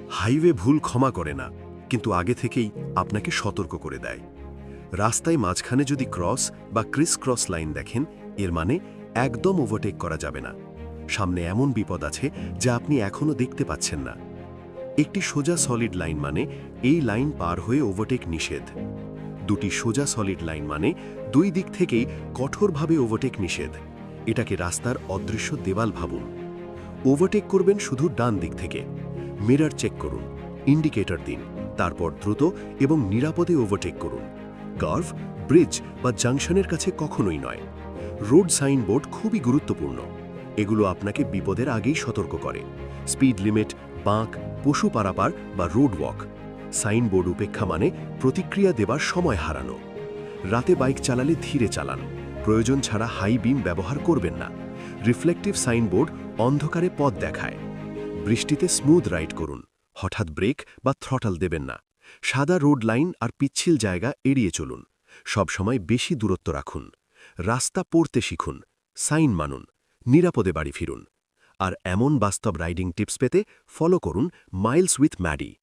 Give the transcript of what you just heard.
Highway ভুল ক্ষমা করে না, কিন্তু আগে থেকেই আপনাকে সতর্ক করে দেয়। রাস্তায় মাঝখানে যদি ক্রস বা ক্রিস ক্রস লাইন দেখেন, এর মানে একদম ওভারটেক করা যাবে না। সামনে এমন বিপদ আছে যা আপনি এখনও দেখতে পাচ্ছেন না। একটি সোজা সলিড লাইন মানে এই লাইন পার হয়ে ওভারটেক নিষেধ। দুটি সোজা সলিড লাইন মানে দুই দিক থেকেই কঠোরভাবে ওভারটেক নিষেধ। এটাকে রাস্তার অদৃশ্য দেওয়াল ভাবুন। ওভারটেক করবেন শুধু ডান দিক থেকে। মিরর চেক করুন, ইন্ডিকেটর দিন, তারপর দ্রুত এবং নিরাপদে ওভারটেক করুন। কার্ভ, ব্রিজ বা জাংশনের কাছে কখনোই নয়। রোড সাইনবোর্ড খুবই গুরুত্বপূর্ণ। এগুলো আপনাকে বিপদের আগেই সতর্ক করে। স্পিড লিমিট, বাঁক, পশু পারাপার বা রোড ওয়াক। সাইনবোর্ড উপেক্ষা মানে প্রতিক্রিয়া দেবার সময় হারানো। রাতে বাইক চালালে ধীরে চালান। প্রয়োজন ছাড়া হাই বিম ব্যবহার করবেন না। রিফ্লেকটিভ সাইনবোর্ড অন্ধকারে পথ দেখায়। বৃষ্টিতে স্মুথ রাইড করুন। হঠাৎ ব্রেক বা থ্রটাল দেবেন না। সাদা রোড লাইন আর পিচ্ছিল জায়গা এড়িয়ে চলুন। সবসময় বেশি দূরত্ব রাখুন। রাস্তা পড়তে শিখুন। সাইন মানুন। নিরাপদে বাড়ি ফিরুন। আর এমন বাস্তব রাইডিং টিপস পেতে ফলো করুন মাইলস উইথ ম্যাডি।